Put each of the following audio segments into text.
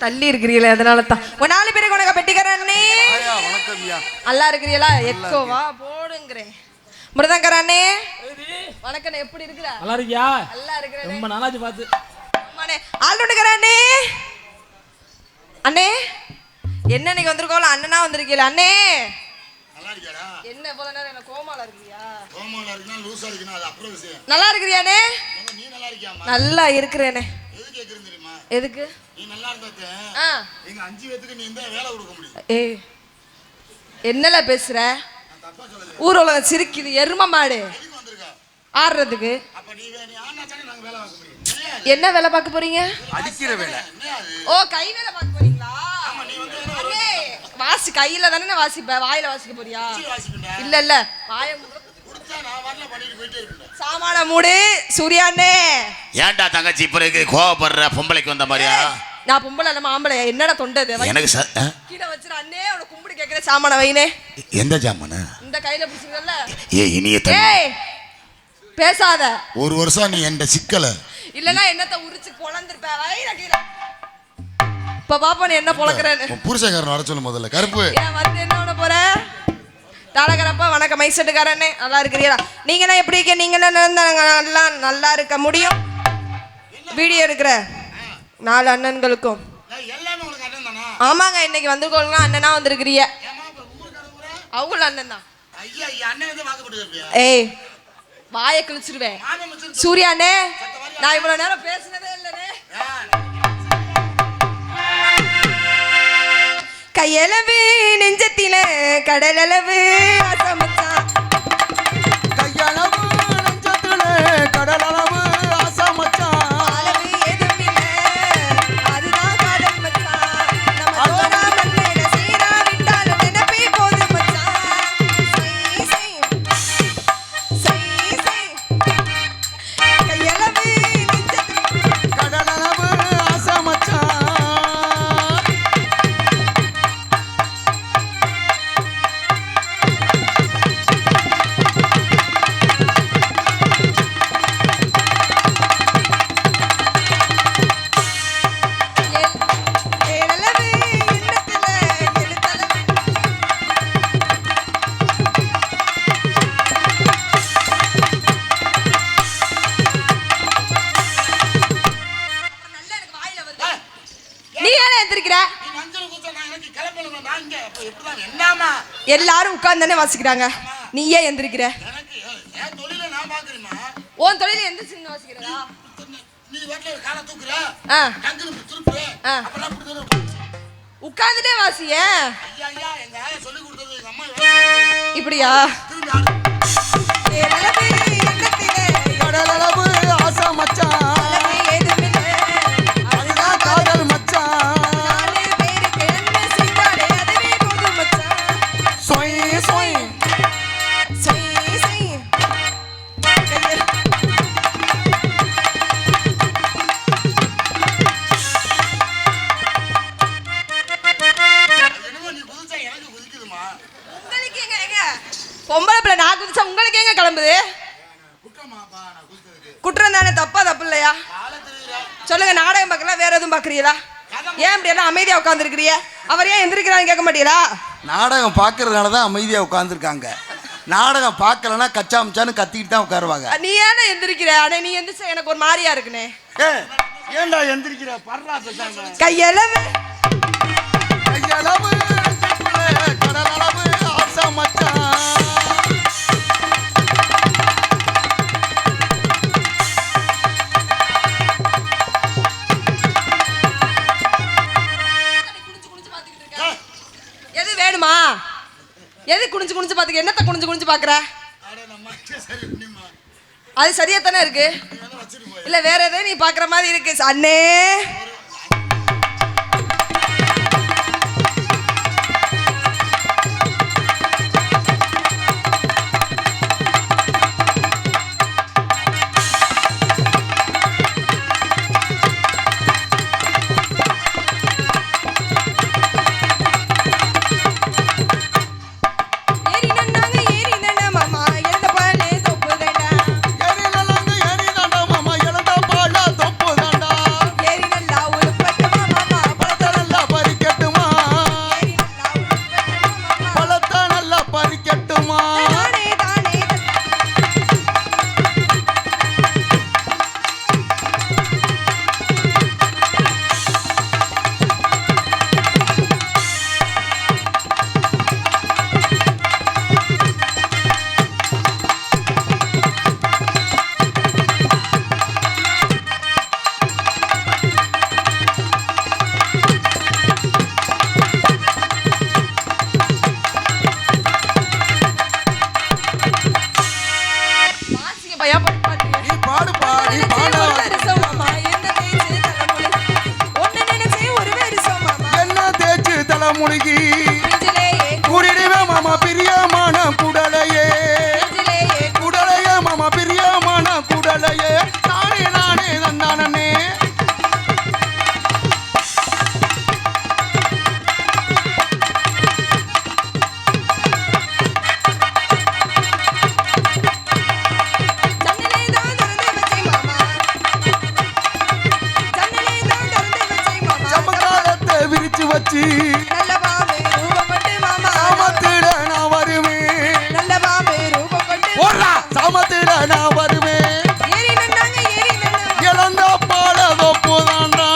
தள்ளி இருக்கிறீங்களே அதனால தான். ஒரு 4 பேருக்கு உனக்கு பெட்டிக்கரண்ணே. நல்லா இருக்கிறீங்களா? எக்கோவா போடுங்கிறேன். முருதங்கரண்ணே வணக்கம். எப்படி இருக்கிறா? நல்லா இருக்கியா? நல்லா இருக்கிறேன். ரொம்ப நாளாச்சு பார்த்து. அம்மானே ஆளுண்டுக்கரண்ணே. அண்ணே என்ன நீங்க வந்திருக்கோல அண்ணனா வந்திருக்கீல அண்ணே? நல்லா இருக்கியாடா? என்ன போல நேரம் என்ன கோமால இருக்கியா? கோமால இருக்கனா லூசா இருக்கனா அது அப்புறம் விஷயம். நல்லா இருக்கிறியானே? நீ நல்லா இருக்கியாமா? நல்லா இருக்கிறேனே. எதுக்கு கேக்குறேன் தெரியுமா? எதுக்கு? நீ நல்லா இருந்தாதே எங்க 5 பேத்துக்கு நீ இந்த வேலை கொடுக்க முடியும். ஏய் என்னல பேசுற? நான் தப்பா சொல்லல. ஊர் உலகம் சிரிக்குது எரும மாடு. எதுக்கு வந்திருக்க? ஆடுறதுக்கு. அப்ப நீ ஆனா தானே நாங்க வேலை பார்க்க முடியும். என்ன வேலை பார்க்க போறீங்க? அடிக்கிற வேலை. என்ன அது? ஓ கை வேலை பார்க்க போறீங்களா? ஆமா நீ வந்து வாசி கையில தானே வாசிப்ப, வாயில வாசிக்க போறியா? வாசிக்கடா. இல்ல இல்ல வாயை குடுத்தா நான் வரல பண்ணிட்டு போயிட்டே இருக்கேன். சாமான மூடு சூர்யாண்ணே. ஏன்டா தங்கச்சி இப்ப இருக்கு கோவப்படுற பொம்பளைக்கு வந்த மாதிரியா? நான் பொம்பளை இல்ல ஆம்பளை. என்னடா தொண்டது? எனக்கு கீழ வச்சிர அண்ணே உன கும்பிடு கேக்குற சாமான வைனே. எந்த சாமான? இந்த கையில பிடிச்சிங்கல்ல. ஏய் இனிய தம்பி. ஏய் பேசாத. ஒரு வருஷம் நீ என்ற சிக்கல இல்லனா என்னத்த உரிச்சு பொளந்திருப்ப. வைர கீழ. இப்ப பாப்பா நீ என்ன பொளக்குறேன்னு. புருஷகாரன் வர சொல்லு முதல்ல. கருப்பு ஏன் வந்து என்ன பண்ண போற? தாளகரப்பா வணக்கம் மைசெட்டுக்காரனே. நல்லா இருக்கிறீங்களா? நீங்க என்ன எப்படி இருக்கீங்க? நீங்க என்ன நல்லா இருக்க முடியும்? வீடியோ எடுக்கிற 4 அண்ணன்களுக்கும் எல்லாமே உங்களுக்கு அண்ணன் தானா? ஆமாங்க. இன்னைக்கு வந்துருக்கோங்க அண்ணனா வந்திருக்கிறீங்க. அவங்கள அண்ணன் தான். ஐயா அண்ணன் வந்து வாக்கப்பட்டு. ஏய் வாயை கிழிச்சிருவேன் சூர்யாண்ணே. நான் இவ்வளவு நேரம் பேசினதே இல்லனே. கையளவு நெஞ்சத்தில கடலளவு ஆசமச்சான். கையளவு நெஞ்சத்தில கடலளவு ஆசமச்சான். அளவு ஏதும் இல்ல அதுதான் காதல் மச்சான். நம்ம தோரா மண்ணில சீரா விட்டாலும் நினைப்பே போதும் மச்சான். கையளவு நெஞ்சத்தில கடலளவு ஆசமச்சான். எல்லாரும் உட்கார்ந்து வாசிக்கிறாங்க. நீ ஏன் எந்திரிக்கிற? உன் தொழில எந்த சின்ன வாசிக்கிறதா? உட்கார்ந்துட்டே வாசிய. இப்படியா? கடலளவு ஆசமச்சான். அதுதான் காதல் மச்சான். பொம்பளை பிள்ளை நான் குதிச்சா உங்களுக்கு எங்க கிளம்புது? குற்றம் தானே. தப்பா தப்பு இல்லையா? சொல்லுங்க. நாடகம் பார்க்கலாம் வேற எதுவும் பாக்குறீங்களா? ஏன் இப்படி எல்லாம் அமைதியா உட்கார்ந்து இருக்கிறீங்க? அவர் ஏன் எந்திரிக்கிறான்னு கேட்க மாட்டீங்களா? நாடகம் பார்க்கறதுனால தான் அமைதியா உட்கார்ந்துருக்காங்க. நாடகம் பார்க்கலன்னா கச்சாமச்சான்னு கத்திக்கிட்டு தான் உட்காருவாங்க. நீ ஏன்னா எந்திரிக்கிற? ஆனா நீ எந்திரிச்சா எனக்கு ஒரு மாதிரியா இருக்குனே. ஏன்டா எந்திரிக்கிற? பர்றா பேசாம. கையளவு கையளவு கடலளவு ஆசமச்சான். எது வேணுமா? எது குனிஞ்சு குனிஞ்சு பாத்துக்க? என்னத்த குனிஞ்சு குனிஞ்சு பாக்குற? அது சரியா தானே இருக்கு. இல்ல வேற எதோ நீ பாக்குற மாதிரி இருக்கு அண்ணே. முழுகி நெஞ்சிலேயே கூடிடுவே மாமா பிரியமான குடலையே நெஞ்சிலேயே குடலையே மாமா பிரியமான குடலையே நானே நானே நந்தானே ஜன்னலை தான் திறந்து வச்சே மாமா ஜன்னலை தான் திறந்து வச்சே மாமா சமகாலத்தை விரிச்சு வச்சு நல்ல பாம்பு ரூபப்பட்டு மாமா சாமத்திட நான் வருவேன் நல்ல பாம்பு ரூபப்பட்டு ஓடுறா சாமத்திட நான் வருவேன் ஏறி நின்னாங்க ஏறி நின்னாங்க இழந்த பாட தொப்புதாண்டா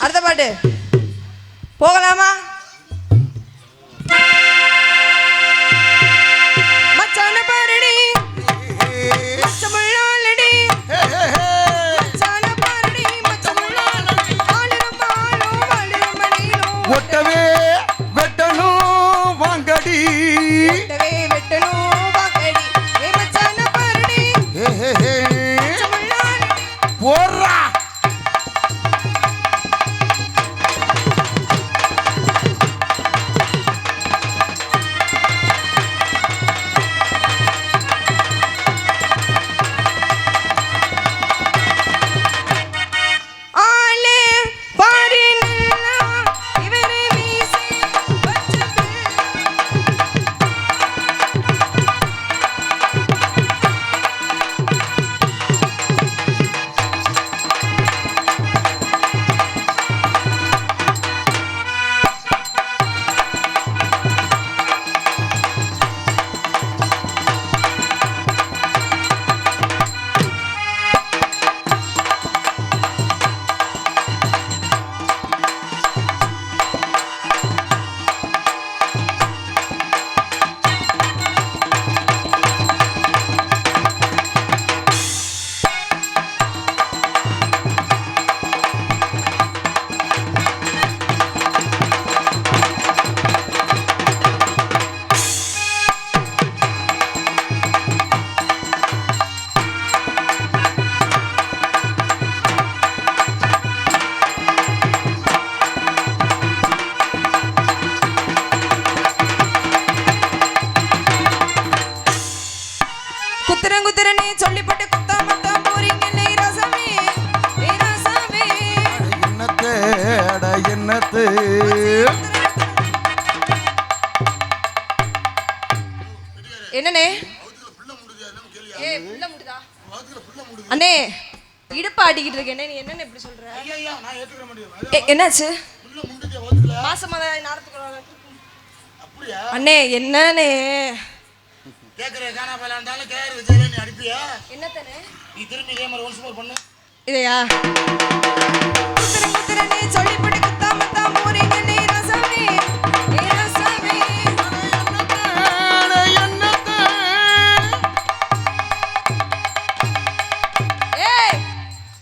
அடுத்த பாட்டு போகலாமா மச்சான பாருடி மச்சமுள்ளாலடி மச்சான பாருடி மச்சமுள்ளாலடி ஆளும் ஆளும் மணிலும் ஒட்டவே வெட்டணும் வாங்கடி ஒட்டவே வெட்டணும் வாங்கடி ஏ மச்சான பாருடி மச்சமுள்ளாலடி போடுறா ஆளே பாரி நல்லா இவரே மீசை வச்ச குத்துறனே சொல்லிப்பட்டு குத்தாமத்தான் போறீங்க நெய் ரசமே என்னத்து அட என்னத்து என்னனே ஏய் புள்ள முடுதா அண்ணே இடுப்பு ஆட்டிக்கிட்டு இருக்கேனே நீ என்னன்னு இப்படி சொல்ற நான் ஏத்துக்க முடியும் என்னாச்சு புள்ள முண்டுச்சே வகுத்துல மாசமா நடத்துக்குறாங்க அப்படியா அண்ணே என்னனே கேக்குற காணா போல இருந்தாலும் கேர் விஜயல நீ அடிப்பியா என்னத்தனே நீ திரும்பி இதே மாதிரி ஒன்ஸ் மோர் பண்ணு இதையா குத்துறனே சொல்லிப்பட்டு குத்தாமத்தான் போறீங்க நெய் ரசமே அட என்னத்து ஏய்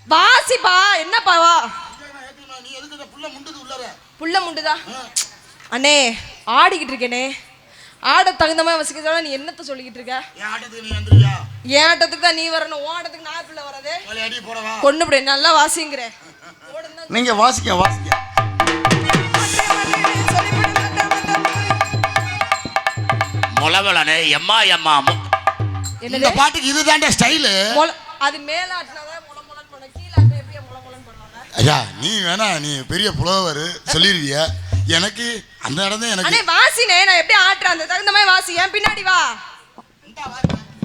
வாசிப்பா என்னப்பா வா நான் ஏத்துக்கமா நீ எதுக்கு இந்த புள்ள முண்டுது உள்ளற புள்ள முண்டுதா அண்ணே ஆடிக்கிட்டு இருக்கேனே ஆட தகுந்த மாதிரி வசிக்கிறதோட நீ என்னத்த சொல்லிக்கிட்டு இருக்க என் ஆட்டத்துக்கு நீ வந்துருவியா என் ஆட்டத்துக்கு தான் நீ வரணும் உன் ஆட்டத்துக்கு நான் பிள்ளை வரதே வலை அடி போடவா கொண்டு போடு நல்லா வாசிங்கிற நீங்க வாசிக்க வாசிக்க முளவலனே எம்மா எம்மா இந்த என்னது பாட்டுக்கு இதுதான்டா ஸ்டைலு அது மேல ஆட்டினாதான் முள முளன்னு பண்ண கீழே ஆட்டினா எப்படியா முள முளன்னு பண்ணுவாங்க ஐயா நீ வேணா நீ பெரிய புலவர் சொல்லிருவிய எனக்கு அந்த இடம் தான் அண்ணே எனக்கு வாசினே நான் எப்படி ஆட்டுறேன் அந்த தகுந்த மாதிரி வாசி என் பின்னாடி வா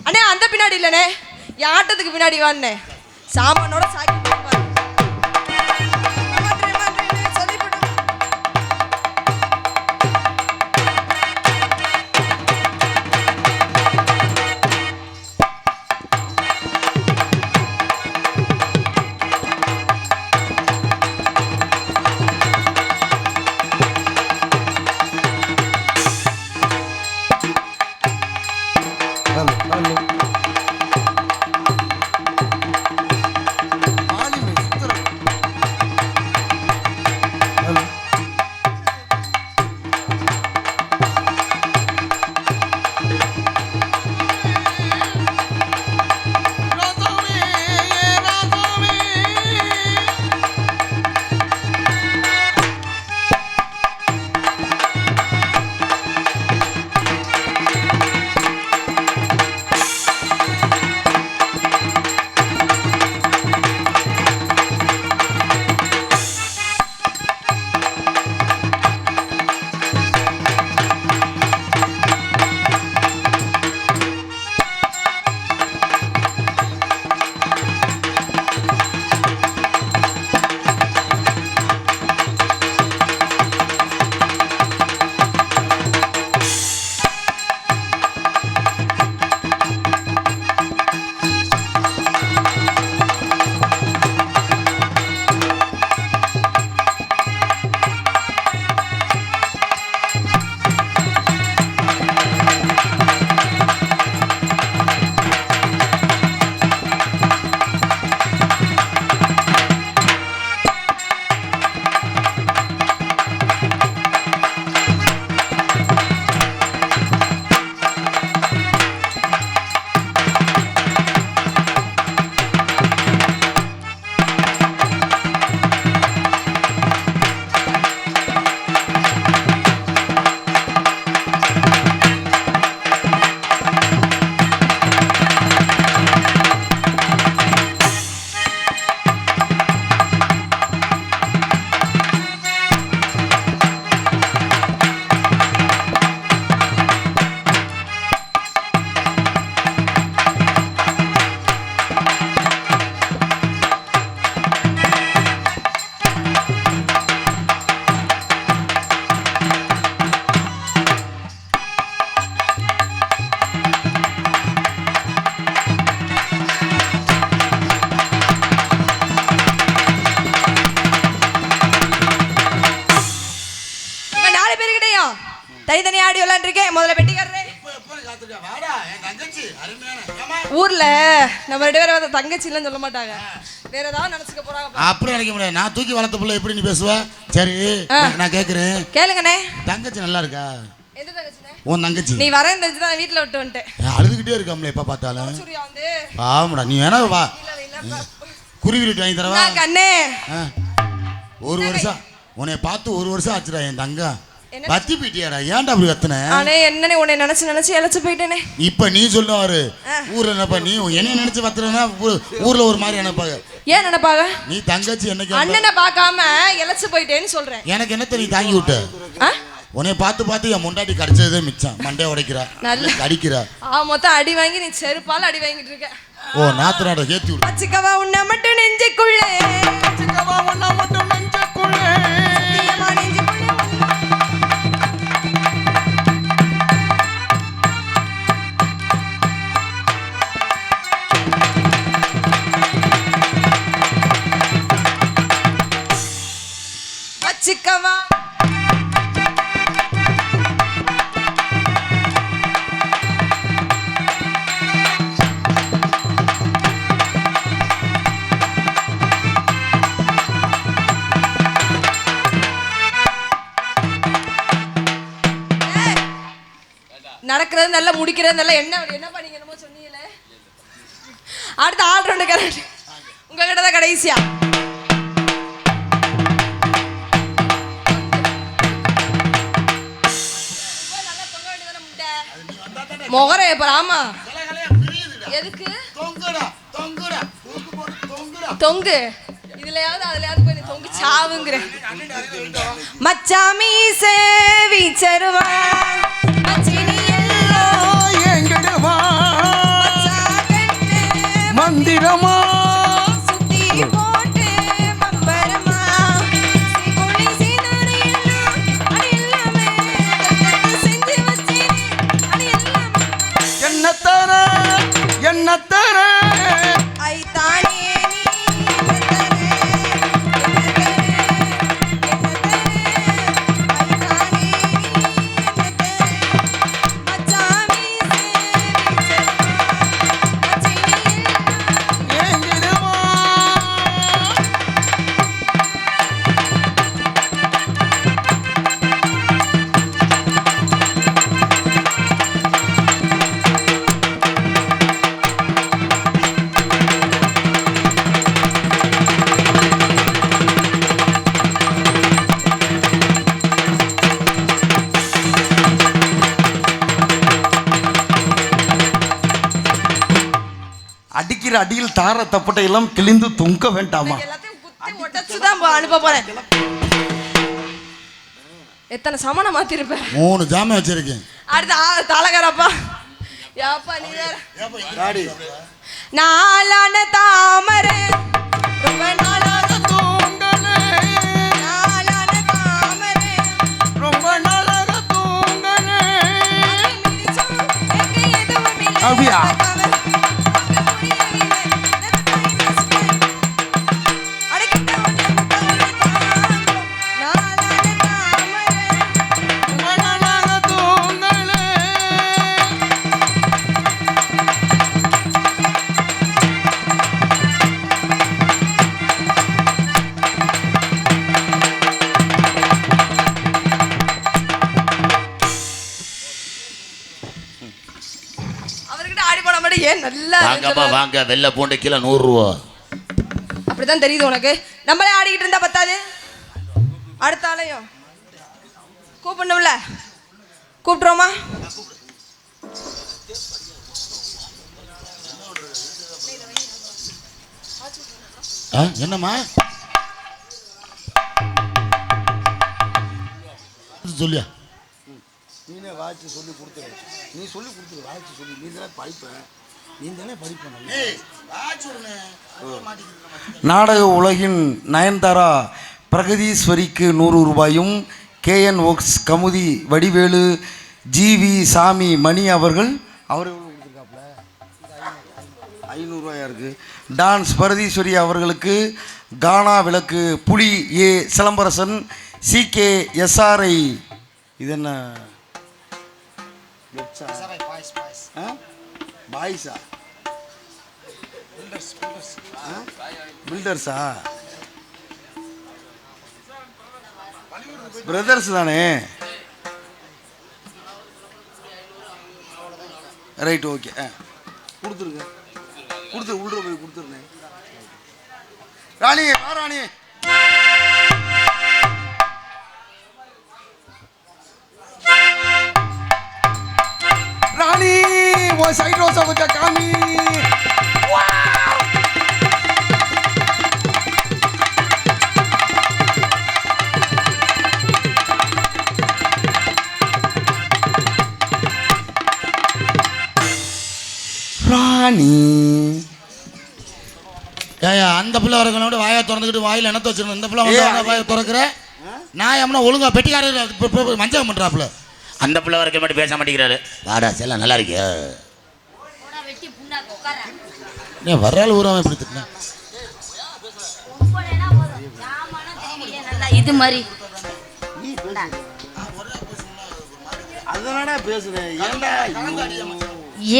அண்ணே அந்த பின்னாடி இல்லனே என் ஆட்டத்துக்கு பின்னாடி வாண்ணே சாமானோட சாக்கி போடுவாரு தனித்தனி ஆடி விளையாண்டுருக்கேன். முதல்ல பெட்டிக்காரரே, ஊர்ல நம்ம 2 பேரும் தங்கச்சி இல்லைன்னு சொல்ல மாட்டாங்க, வேற ஏதாவது நினைச்சுக்க போறாங்க. அப்படி நினைக்க முடியாது. நான் தூக்கி வளர்த்த பிள்ளை எப்படி நீ பேசுவ? சரி நான் கேக்குறேன், கேளுங்கண்ணே. தங்கச்சி நல்லா இருக்கா? எந்த தங்கச்சிண்ணே? உன் தங்கச்சி. நீ வரேன்னு தெரிஞ்சுதான் வீட்டுல விட்டு வந்துட்டேன். அழுதுகிட்டே இருக்காமல எப்ப பார்த்தாலும். சூர்யா வந்து ஆமாடா, நீ வேணா வா, குருவி வாங்கி தரவா? கண்ணே, 1 வருஷம் உன்னை பார்த்து 1 வருஷம் ஆச்சுடா என் தங்கம். பத்தி போயிட்டியாடா, ஏன்டா அப்படி கத்துன? அண்ணே என்னனே உன்னை நினைச்சு இழைச்சு போயிட்டேனே. இப்ப நீ சொல்லுவாரு ஊர்ல என்னப்பா, நீ என்ன நினைச்சு பத்துறனா ஊர்ல ஒரு மாதிரி நினைப்பாங்க. ஏன் நினைப்பாங்க? நீ தங்கச்சி என்னைக்கு அண்ணனை பார்க்காம இழைச்சு போயிட்டேன்னு சொல்றேன். எனக்கு என்னத்த நீ தாங்கி விட்ட? உன்னை பார்த்து என் முண்டாட்டி கடிச்சதே மிச்சம். மண்டைய உடைக்கிறா, நல்ல கடிக்கிறா. மொத்தம் அடி வாங்கி நீ செருப்பால அடி வாங்கிட்டு இருக்க. ஓ நாத்தனாட ஏத்தி விடு. அச்சுக்கவா உன்னை மட்டும் நெஞ்சுக்குள்ளே, அச்சுக்கவா உன்னை மட்டும் நெஞ்சுக்குள்ளே, சத்தியமா நெஞ்சுக்குள்ளே. அச்சுக்கவா நடக்கிறது நல்லா, முடிக்கிறது நல்லா. என்ன பண்ணீங்க என்னமோ சொன்னீங்களே. அடுத்த ஆல் ரவுண்டு கரெக்ட் உங்ககிட்ட தான் கடைசியா. முகர ஆமா, எதுக்கு தொங்கு? இதுலயாவது அதுலயாவது போய் தொங்கு சாவுங்கிற. மச்சாமி சேவி சருவா மந்திரமா சுத்தி போட்டு பம்பரமா சிகுளி சீனரி அடியல்லாமே செஞ்சு வச்சே அடியல்லாமே என்னத்தர ஐ தானே அடிக்கிற அடியில் தார தப்பட்டை எல்லாம் கிழிந்து தொங்க வேண்டாமா? எல்லாத்தையும் குத்தி உடைச்சுதான் அனுப்ப போறேன். எத்தனை சமண மாத்திருப்பேன்? 3 ஜாமான் வச்சிருக்கேன். அடுத்த தலகரப்பா யாப்பா நீ வேற. நாளான தாமரை ரொம்ப நாளாக தூங்கலே, நாளான தாமரை ரொம்ப நாளாக தூங்கலே. அப்படியா? வாங்க வெள்ளை பூண்டு கிலோ 100 ரூபா. அப்படிதான் தெரியுது உனக்கு. நம்மளே ஆடிக்கிட்டு இருந்தா பத்தாது, அடுத்த ஆளையும் கூப்பிடணும்ல. கூப்பிட்டுருவோமா? என்னம்மா சொல்லியா? நீனே வாய்ச்சி சொல்லி கொடுத்துரு. நீ சொல்லி கொடுத்துரு, வாய்ச்சி சொல்லி. நீ தானே படிப்பேன், நீ தானே படிப்பேன். நாடக உலகின் நயன்தாரா பிரகதீஸ்வரிக்கு 100 ரூபாயும், KN works Kamuthi Vadivelu GV Sami Mani அவர்கள் அவர் எவ்வளோ கொடுத்துருக்காப்புல? 500 ரூபாயா இருக்குது. டான்ஸ் பரதீஸ்வரி அவர்களுக்கு கானா விளக்கு புலி ஏ சிலம்பரசன் CK SRI. இது என்ன பாய்ஸா பில்டர்ஸா பிரதர்ஸ் தானே ரைட் ஓகே கொடுத்துருங்க உள்ள போய் கொடுத்துருங்க ராணி வா ராணி ராணி ஓ சைட் ரோஸா கொஞ்சம் காமி ராணி ஏயா அந்த பிள்ளை வரக்கனோட வாயை திறந்துக்கிட்டு வாயில் என்னத்த வச்சிருந்தேன் இந்த பிள்ளை வந்து வாயை திறக்கிற நான் எம்னா ஒழுங்கா பெட்டிக்காரர் மஞ்சள் பண்ணுறாப்புல அந்த பிள்ளை வரைக்கும் மட்டும் பேச மாட்டேங்கிறாரு. வாடா செல்ல நல்லா இருக்கியா? ஏன் வர்றாள் ஊராம இப்படி திட்டினேன் இது மாதிரி அதனால பேசுறேன். ஏன்டா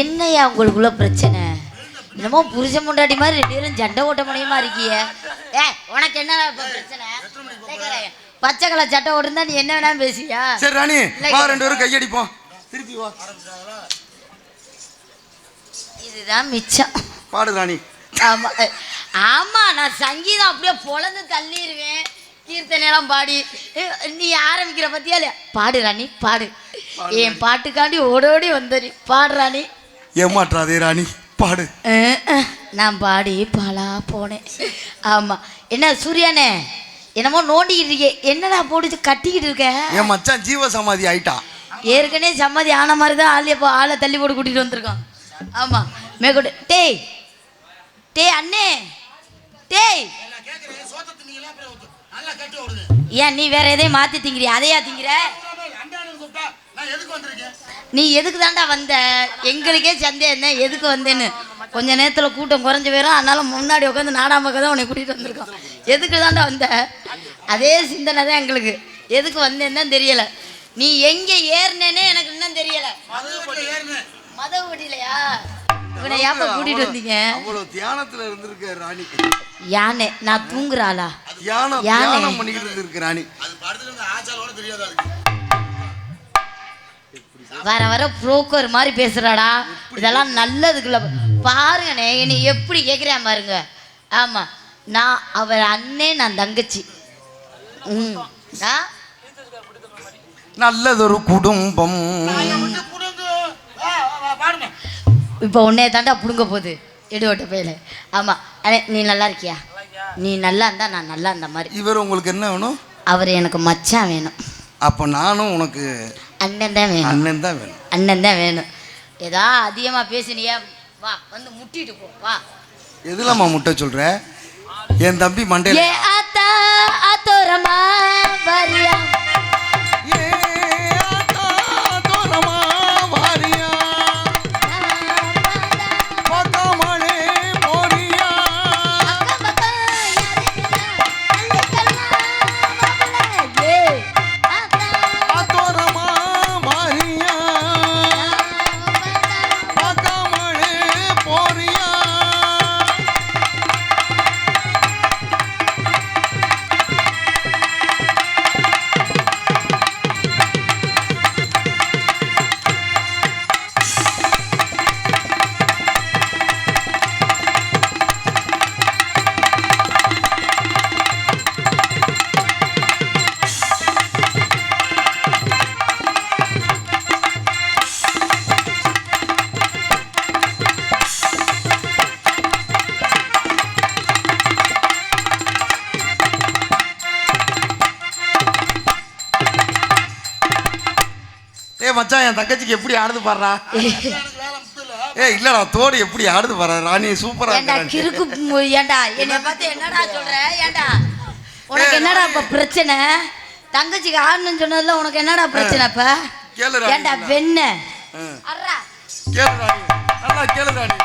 என்னையா உங்களுக்குள்ள பிரச்சனை? என்னமோ புருஷன் முண்டாடி மாதிரி 2 பேரும் சண்டை ஓட்ட முடியுமா இருக்கிய? உனக்கு என்ன பிரச்சனை? பச்சை கலர் சட்டை ஓட்டுந்தா நீ என்ன வேணாலும் பேசியா? சரி ராணி வா 2 பேரும் கையடிப்போம். திருப்பி வா. இதுதான் மிச்சம். பாடு ராணி. ஆமா ஆமா நான் சங்கீதம் அப்படியே பொழந்து தள்ளிடுவேன். கீர்த்தனையெல்லாம் பாடி நீ ஆரம்பிக்கிற பத்தியா இல்லையா? பாடு ராணி பாடு. என் பாட்டுக்காண்டி ஓடோடி வந்த நீ பாடு ராணி. ஏமாற்றாதே ராணி பாடு. நான் பாடி பாலா போனேன். ஆமா என்ன சூர்யானே என்னமோ நோண்டிக்கிட்டு இருக்கே, என்னடா போட்டு கட்டிக்கிட்டு இருக்க? என் மச்சான் ஜீவ சமாதி ஆயிட்டான். ஏற்கனவே சமாதி ஆன மாதிரி தான் ஆளை தள்ளி போட்டு கூட்டிட்டு வந்திருக்கான். ஆமா மேற்கொண்டு டேய் டேய் அண்ணே டேய் ஏன் நீ வேற எதையும் மாத்தி திங்கிறியா? அதையா திங்கிற? நீ எதுக்கு தாண்டா வந்த? எங்களுக்கே சந்தேகம் தான் எதுக்கு வந்தேன்னு. கொஞ்ச நேரத்தில் கூட்டம் குறைஞ்சி போயிடும், அதனால முன்னாடி உட்காந்து நாடாமக்க தான் உன்னை கூட்டிகிட்டு வந்திருக்கோம். எதுக்கு தாண்டா வந்த? அதே சிந்தனை தான் எங்களுக்கு. எதுக்கு வந்தேன்னு தான் தெரியலை. நீ எங்கே ஏறினேன்னு எனக்கு இன்னும் தெரியலை. மதவு வட்டிலையா? இவனை ஏப்ப கூட்டிகிட்டு வந்தீங்க? அவ்வளோ தியானத்தில் இருந்திருக்க ராணி. யானை நான் தூங்குறாளா? தியானம் பண்ணிக்கிட்டு இருந்திருக்கு ராணி. வர வர புரோக்கர் மாதிரி பேசுறாடா. இதெல்லாம் நல்லதுக்குள்ள பாருங்கண்ணே. என்னை எப்படி கேட்குறேன் பாருங்க. ஆமா நான் அவர் அண்ணே, நான் தங்கச்சி. நல்லதொரு குடும்பம். இப்போ உன்னைய தாண்டா புடுங்க போகுது எடுவட்ட பேல. ஆமா அண்ணே நீ நல்லா இருக்கியா? நீ நல்லா இருந்தா நான் நல்லா இருந்த மாதிரி. இவர் உங்களுக்கு என்ன வேணும்? அவர் எனக்கு மச்சான் வேணும். அப்போ நானும் உனக்கு அண்ணன் தான் வேணும். அண்ணன் தான் வேணும். அண்ணன் தான் வேணும். ஏதா அதிகமாக பேசினியா வா வந்து முட்டிட்டு போ வா. எதுலம்மா முட்டை சொல்ற? என் தம்பி மண்டையில ஏ ஆத்தா ஆத்தோரமா வரியா? ஏ ஆத்தா ஆத்தோரமா வரியா? பக்கமளே போறியா? ஆத்தோரமா வரியா? பக்கமளே போறியா? மச்சான் என் தங்கச்சிக்கு எப்படி ஆடுது பாடுறா? இல்லடா தோடு எப்படி ஆடுது பாரு ராணி. சூப்பரா கிறுக்கு. ஏண்டா என்னை பார்த்து என்னடா சொல்ற? ஏண்டா உனக்கு என்னடா இப்ப பிரச்சனை? தங்கச்சிக்கு ஆடணும்னு சொன்னதுல உனக்கு என்னடா பிரச்சனை இப்ப? ஏண்டா வெண்ண கேளு ராணி, நல்லா கேளு ராணி.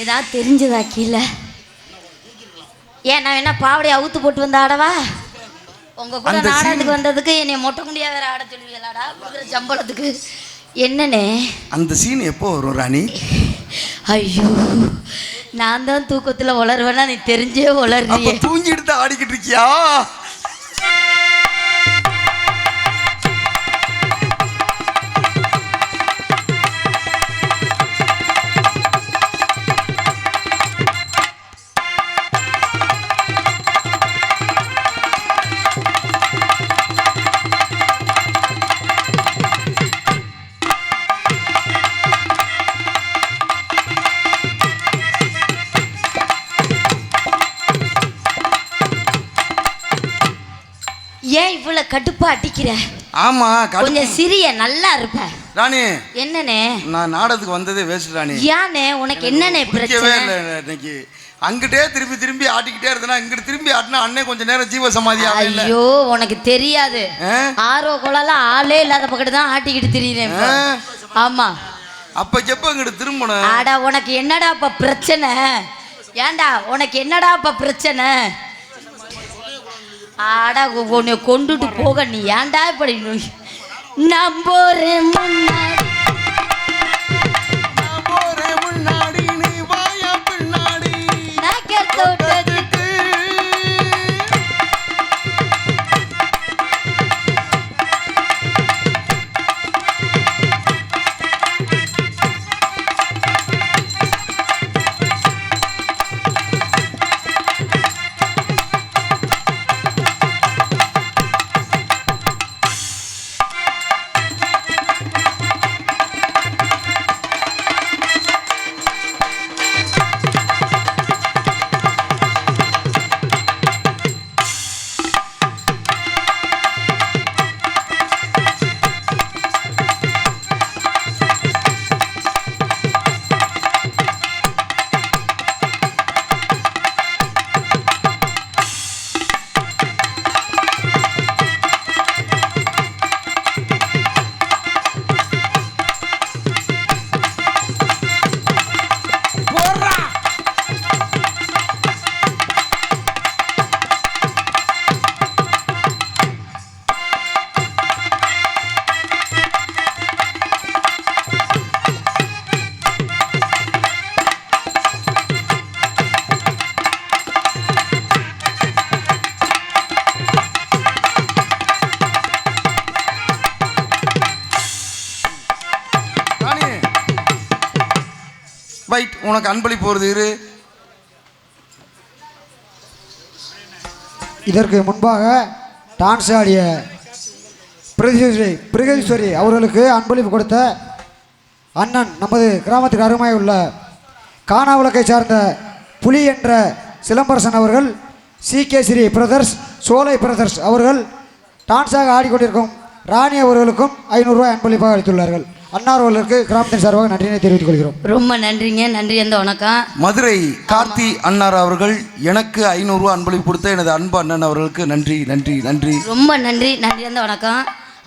ஏதாவது தெரிஞ்சதா கீழே? ஏன் நான் என்ன பாவடையை அவுத்து போட்டு வந்த ஆடவா? உங்க கூட அந்த நாடகத்துக்கு வந்ததுக்கு என்னை மொட்டை முடியா வேற ஆட சொல்லுவீங்களாடா கொடுக்குற சம்பளத்துக்கு? என்னண்ணே அந்த சீன் எப்போ வரும் ராணி? ஐயோ, நான் தான் தூக்கத்தில் உளருவேன்னா நீ தெரிஞ்சே அப்ப உளறியே. தூங்கிட்டு தான் ஆடிக்கிட்டு இருக்கியா? ஏன் இவ்வளவு கடுப்பா அடிக்கிற? ஆமா கொஞ்சம் சிறிய நல்லா இருப்ப. ராணி என்னண்ணே நான் நாடகத்துக்கு வந்ததே வேஸ்ட் ராணி. ஏனே உனக்கு என்னண்ணே பிடிக்கவே பிரச்சனை? இல்லை இன்னைக்கு. அங்கிட்டே திரும்பி ஆட்டிக்கிட்டே இருந்தேன்னா இங்கிட்டு திரும்பி ஆட்டினா அண்ணே கொஞ்ச நேரம் ஜீவ சமாதி ஆகல. ஐயோ உனக்கு தெரியாது, ஆரோ குளம்லாம் ஆளே இல்லாத பக்கத்து தான் ஆட்டிக்கிட்டு திரியுறேன். ஆமா அப்ப எப்ப இங்கிட்டு திரும்பணும்? ஆடா உனக்கு என்னடா இப்ப பிரச்சனை? ஏண்டா உனக்கு என்னடா இப்ப பிரச்சனை? ஆடா உன்னை கொண்டுட்டு போக நீ ஏன்டா இப்படி நம்போறேன் முன்னாடி நீ வாயா பின்னாடி தோட்டத்துக்கு ரைட். உனக்கு அன்பளிப்பு போறது இரு. இதற்கு முன்பாக டான்ஸ் ஆடிய பிரகதீஸ்வரி அவர்களுக்கு அன்பளிப்பு கொடுத்த அண்ணன் நமது கிராமத்துக்கு அருமையாக உள்ள காணாவிளக்கை சார்ந்த புலி என்ற சிலம்பரசன் அவர்கள், CK பிரதர்ஸ், சோலை பிரதர்ஸ் அவர்கள் டான்ஸாக ஆடிக்கொண்டிருக்கும் ராணி அவர்களுக்கும் 500 ரூபாய் அன்பளிப்பாக அளித்துள்ளார்கள். அன்னார்களுக்கு கிராமத்தின் சார்பாக நன்றியை தெரிவித்துக் கொள்கிறோம். ரொம்ப நன்றிங்க. நன்றி அந்த வணக்கம். மதுரை கார்த்தி அன்னார் அவர்கள் எனக்கு 500 ரூபாய் அன்பளிப்பு கொடுத்த எனது அன்பு அண்ணன் அவர்களுக்கு நன்றி நன்றி நன்றி. ரொம்ப நன்றி. நன்றி அந்த வணக்கம்.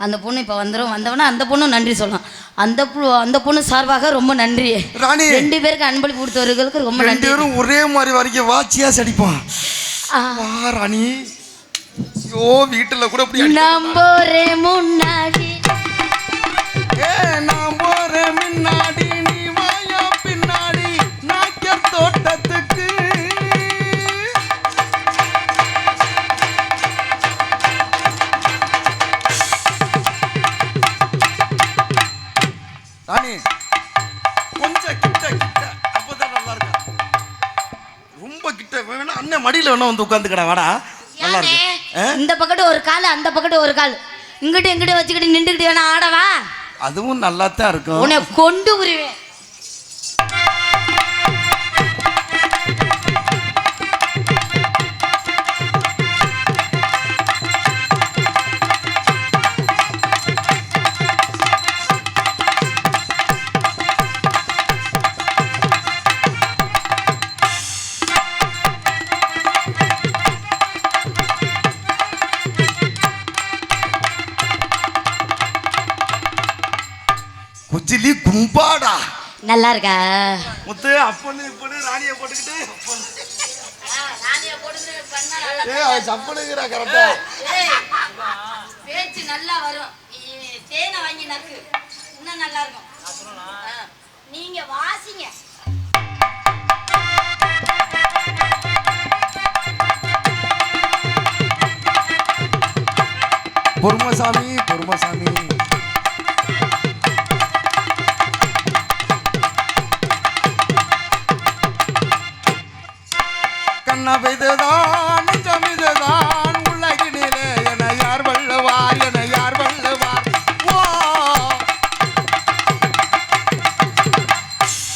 அந்த பொண்ணு இப்போ வந்துடும், வந்தவனா அந்த பொண்ணும் நன்றி சொல்லலாம். அந்த பொண்ணு சார்பாக ரொம்ப நன்றி. ராணி 2 பேருக்கு அன்பளிப்பு கொடுத்தவர்களுக்கு ரொம்ப நன்றி. 2 பேரும் ஒரே மாதிரி வரைக்கும் வாட்சியா சடிப்போம். ராணி ஐயோ வீட்டுல கூட அப்படி நம்போரே முன்னாடி நான் போறேன் முன்னாடி நீ வாயா பின்னாடி நாக்கர் தோட்டத்துக்கு. ராணி கொஞ்சம் கிட்ட கிட்ட அப்பதான் நல்லா இருக்கும். ரொம்ப கிட்ட வேணா அண்ணன் மடியில வேணா வந்து உட்காந்துக்கடா வாடா. நல்லா இருக்கு. இந்த பக்கத்து ஒரு கால் அந்த பக்கத்து ஒரு கால் இங்கிட்டு இங்கிட்டு வச்சுக்கிட்டு நின்றுக்கிட்டு வேணா ஆடவா? அதுவும் நல்லா தான் இருக்கும். உன்னை கொண்டு உருவேன். குச்சிலி கும்பாடா நல்லா இருக்கா? முத்து அப்பன்னு இப்பன்னு ராணியை போட்டுக்கிட்டு அது சப்பனுங்கிறா கரெக்டா. பேச்சு நல்லா வரும். தேனை வாங்கி நக்கு இன்னும் நல்லா இருக்கும். நீங்க வாசிங்க. பொறுமசாமி பொறுமசாமி கண்ணா பெய்துதான் நெஞ்சம் இதுதான் உலகினிலே என யார் வள்ளுவார் என யார் வள்ளுவார்.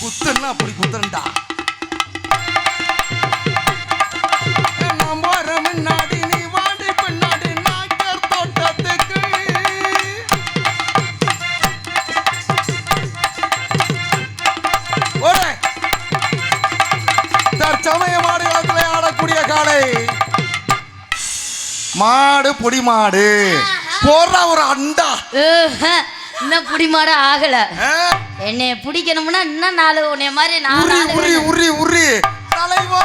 குத்துன்னா அப்படி குத்துறா நம்ம முன்னாடி நீ வாடி பின்னாடி நாக்கர் தோட்டத்துக்கு ஒரு தற்சமய மாடுகளத்தில் ஆடக்கூடிய காளை மாடு பொடி மாடு போடுற ஒரு அண்டா. இன்னும் புடிமாட ஆகல. என்னைய பிடிக்கணும்னா இன்னும் 4 உன்னைய மாதிரி உரி 4 உரி உரி உரி தலைவா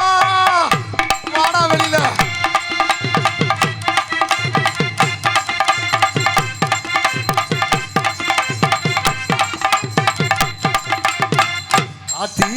வாடா வெளியில. ஆத்தி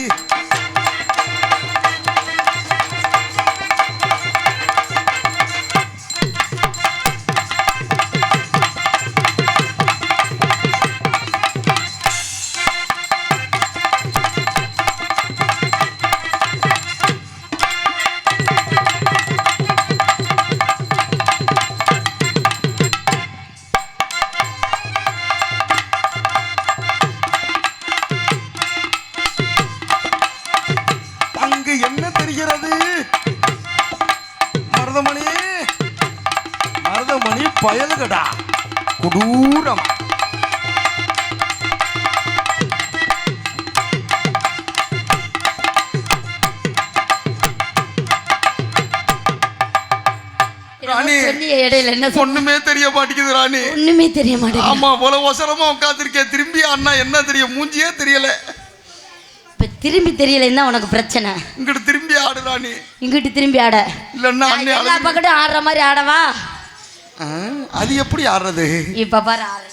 அங்கு என்ன தெரிகிறது? மருதமணி மருதமணி பயல்கடா கொடூரம். ராணி இடையில என்ன ஒண்ணுமே தெரிய மாட்டேங்குது ராணி. ஒண்ணுமே தெரிய மாட்டேங்குது. ஆமா போல ஒசரமா உட்காந்துருக்கேன். திரும்பி அண்ணா என்ன தெரியும் மூஞ்சியே தெரியல. இப்ப திரும்பி தெரியலன்னா உனக்கு பிரச்சனை. இங்கிட்டு திரும்பி ஆடு ராணி. இங்கிட்டு திரும்பி ஆட இல்லன்னா நான் அண்ணே எல்லா பக்கட்டும் ஆடுற மாதிரி ஆடவா? அது எப்படி ஆடுறது? இப்ப பாரு ஆடு.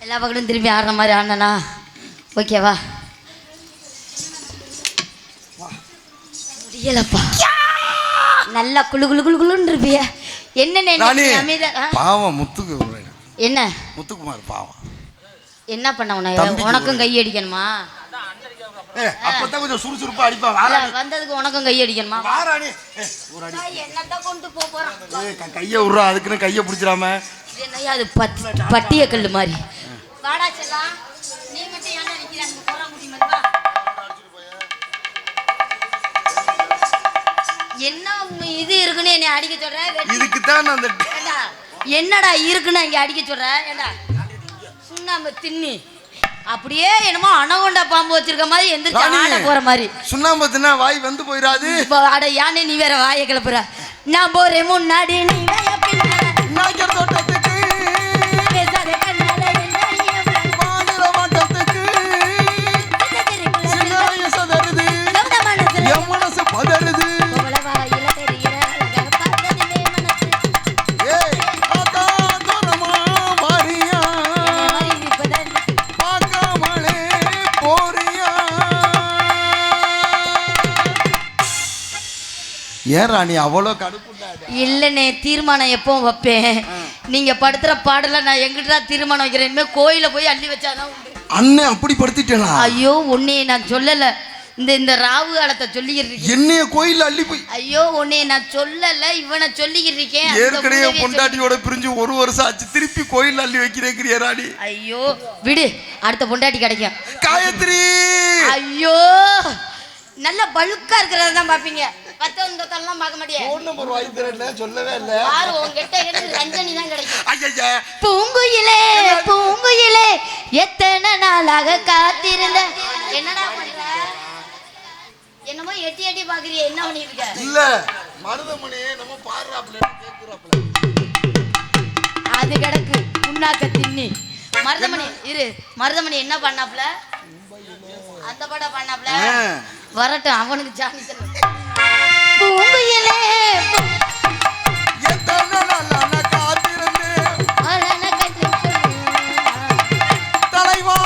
எல்லா பக்கட்டும் திரும்பி ஆடுற மாதிரி ஆடனா ஓகேவா? முடியலப்பா. நல்லா குளு குளு குளு குளுன்னு இருப்பிய. என்ன பாவம் முத்துக்கு என்ன முத்துக்குமார் பாவம் என்ன பண்ண உனக்கும் கை அடிக்கணுமா? அப்பதான் கொஞ்சம் சுறுசுறுப்பா அடிப்பா. வந்ததுக்கு உனக்கும் கை அடிக்கணுமா? என்னத்தான் கொண்டு போறோம். கைய விடுறா அதுக்குன்னு கைய பிடிச்சிடாம. என்னையா அது பட்டிய கல்லு மாதிரி. வாடா செல்லாம். நீ மட்டும் ஏன் நிக்கிற? அந்த போற முடி மாதிரி வா. என்ன இது இருக்குன்னு என்னை அடிக்க சொல்ற? இதுக்கு தான் அந்த என்னடா இருக்குன்னு இங்க அடிக்க சொல்ற? ஏண்டா சுண்ணாம்பு தின்னி அப்படியே என்னமோ அனகொண்டா பாம்பு வச்சிருக்க மாதிரி எந்திரிச்சு ஆட போற மாதிரி. சுண்ணாம்பு தின்னா வாய் வந்து போயிடாது. அட யானே நீ வேற வாயை கிளப்புற. நான் போறேன் முன்னாடி நீ வேற பின்னால. நாய்க்கர் தோட்டத்துக்கு பேசாதே கண்ணால என்ன மாநில மாட்டத்துக்கு சின்ன வயசு தருது என் மனசு பதறுது. ஏன் ராணி அவ்வளோ கடுப்பு? இல்லைண்ணே தீர்மானம் எப்பவும் வைப்பேன். நீங்க படுத்துற பாடல நான் எங்கிட்ட தீர்மானம் வைக்கிறேன். இனிமே கோயில போய் அள்ளி வச்சாதான் உண்டு. அண்ணன் அப்படி படுத்திட்டேனா? ஐயோ உன்னையே நான் சொல்லல. இந்த ராவு காலத்தை சொல்லிக்கிட்டு இருக்கேன். என்னைய கோயில்ல அள்ளி போய் ஐயோ உன்னைய நான் சொல்லல, இவனை சொல்லிக்கிட்டு இருக்கேன். ஏற்கனவே பொண்டாட்டியோட பிரிஞ்சு 1 வருஷம் ஆச்சு, திருப்பி கோயில்ல அள்ளி வைக்கிறேங்கிறியா ராணி? ஐயோ விடு, அடுத்த பொண்டாட்டி கிடைக்கும். காயத்ரி ஐயோ நல்ல பழுக்கா இருக்கிறத தான் பாப்பீங்க, பத்தவங்கெல்லாம் பார்க்க மாட்டியே. ஃபோன் நம்பர் வாங்கி தரல, சொல்லவே இல்ல. யாரு உன்கிட்ட ரஞ்சனி தான் கிடைக்கும். ஐயா பூங்குயிலே பூங்குயிலே எத்தனை நாளாக காத்திருந்த. என்னடா பண்ற? என்னமோ எட்டி எட்டி பாக்குறிய, என்ன பண்ணிருக்க? இல்ல மருதமணி நம்ம பாடுறாப்ல கேக்குறாப்ல. அது கிடக்கு புண்ணாக்க தின்னி. மருதமணி இரு, மருதமணி என்ன பண்ணாப்ல? அந்த படம் பண்ணாப்ல. வரட்டும், அவனுக்கு சாமி தரணும். பூங்குயிலே எத்தனை நாளாக காத்திருந்தேன் தலைவா.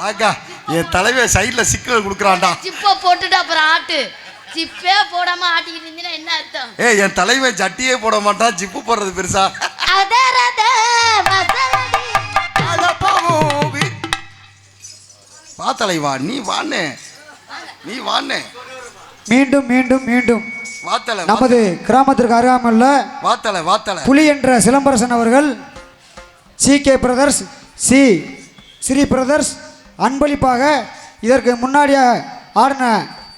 ஆகா, என் தலைவன் சைடுல சிக்கல் கொடுக்குறான்டா. சிப்ப போட்டுட்டு அப்புறம் ஆட்டு. சிப்பே போடாம ஆட்டிக்கிட்டு இருந்தீங்கன்னா என்ன அர்த்தம்? என் தலைவன் சட்டியே போட மாட்டான், ஜிப்பு போடுறது பெருசா. வா தலைவா, நீ வாண்ணே, நீ வாண்ணே. மீண்டும் மீண்டும் மீண்டும் வாத்தலை நமது கிராமத்திற்கு அருகாமையுள்ள வாத்தலை வாத்தலை புலி என்ற சிலம்பரசன் அவர்கள், CK பிரதர்ஸ், ஸ்ரீ பிரதர்ஸ் அன்பளிப்பாக இதற்கு முன்னாடியே ஆடின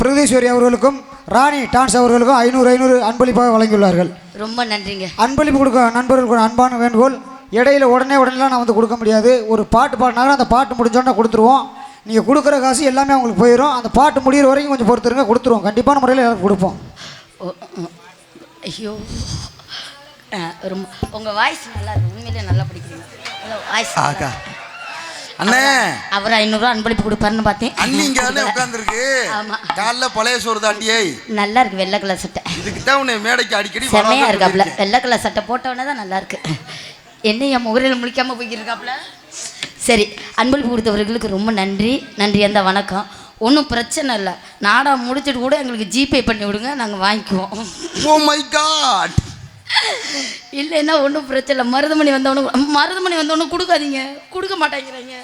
பிரகதீஸ்வரி அவர்களுக்கும் ராணி டான்ஸ் அவர்களுக்கும் 500 அன்பளிப்பாக வழங்கியுள்ளார்கள். ரொம்ப நன்றிங்க. அன்பளிப்பு கொடுக்க நண்பர்களுக்கு அன்பான வேண்டுகோள். இடையில உடனேலாம் நான் வந்து கொடுக்க முடியாது. ஒரு பாட்டு பாடினாலும் அந்த பாட்டு முடிஞ்சோன்னா கொடுத்துருவோம். நீங்கள் கொடுக்குற காசு எல்லாமே அவங்களுக்கு போயிடும். அந்த பாட்டு முடிகிற வரைக்கும் கொஞ்சம் பொறுத்துருங்க, கொடுத்துருவோம். கண்டிப்பான முறையில் எல்லாருக்கும் கொடுப்போம். ஐயோ ரொம்ப உங்கள் வாய்ஸ் நல்லா இருக்கு, உண்மையிலே நல்லா படிக்கிறீங்க வாய்ஸ். ஆகா அண்ணே, அவர் 500 அன்பளிப்பு கொடுப்பாருன்னு பார்த்தேன். அண்ணி இங்க தானே உட்கார்ந்துருக்கு. ஆமா, காலைல பழைய சோறு தாண்டியே நல்லா இருக்கு. வெள்ளை கலர் சட்டை இதுக்கு தான் உன்னை மேடைக்கு அடிக்கடி செம்மையா இருக்காப்ல. வெள்ளை கலர் சட்டை போட்டவனே தான் நல்லா இருக்கு. என்ன என் முகரையில் முழிக்காம போய்க்கிருக்காப்ல. சரி, அன்பளிப்பு கொடுத்தவர்களுக்கு ரொம்ப நன்றி. அந்த வணக்கம். ஒன்றும் பிரச்சனை இல்லை, நாடகம் முடிச்சுட்டு கூட எங்களுக்கு ஜிபே பண்ணி விடுங்க, நாங்கள் வாங்கிக்குவோம். Oh my God. இல்லைன்னா ஒன்றும் பிரச்சனை இல்லை. மருதமணி வந்தவனும் கொடுக்காதீங்க, கொடுக்க மாட்டேங்கிறாங்க.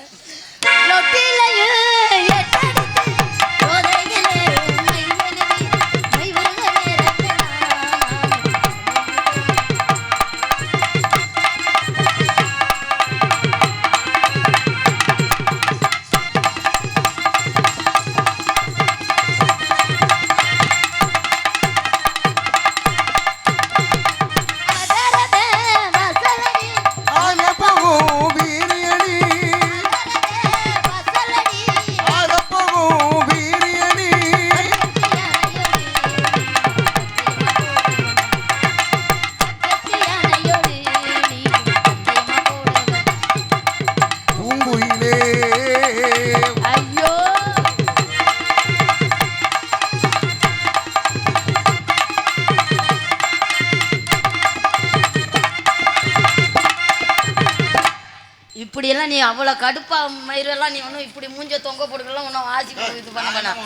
இப்படியெல்லாம் நீ அவ்வளோ கடுப்பா மயிரெல்லாம் நீ ஒன்றும் இப்படி மூஞ்ச தொங்க போட்டுக்கலாம் ஒன்றும் வாசி இது பண்ண வேணாம்.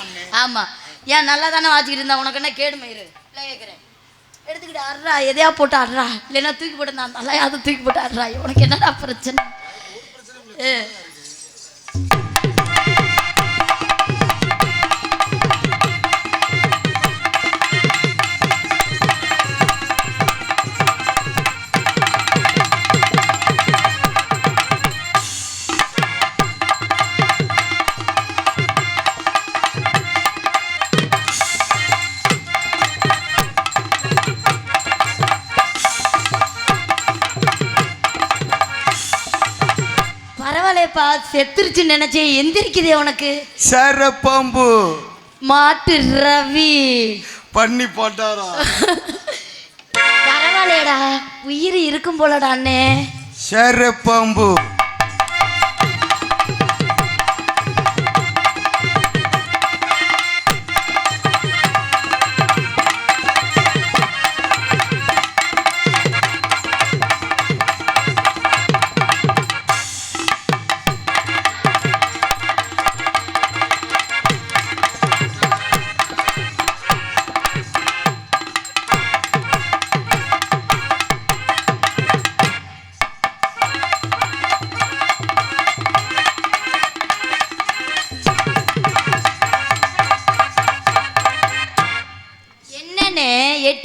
ஆமாம், ஏன் நல்லா தானே வாசிக்கிட்டு இருந்தா, உனக்கு என்ன கேடு மயிறு இல்லை கேட்குறேன். எடுத்துக்கிட்டு ஆடுறா, எதையா போட்டு ஆடுறா, இல்லைன்னா தூக்கி போட்டு நான் நல்லா யாவது தூக்கி போட்டு ஆடுறா. உனக்கு என்னடா பிரச்சனை? பரவாயில்லப்பா, செத்துருச்சு நினைச்சே, எந்திரிக்குதே உனக்கு. சரப்பாம்பு மாட்டு ரவி பண்ணி போட்டாரா? பரவாயில்லடா, உயிர் இருக்கும் போலடா அண்ணே. சரப்பாம்பு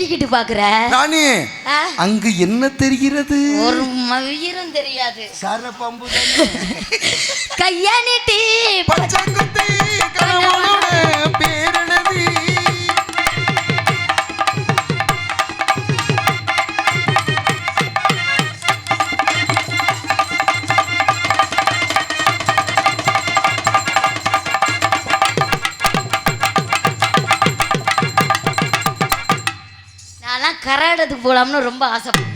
திரும்பிக்கிட்டு பாக்குற ராணி ஆ? அங்கு என்ன தெரிகிறது? ஒரு மயிரும் தெரியாது. சர பம்பு தானே. கையா நீட்டி பச்சைக்குத்தி கணவனோட பேரெழுதி நான்லாம் கராடத்துக்கு போலாம்னு ரொம்ப ஆசைப்படுறேன்.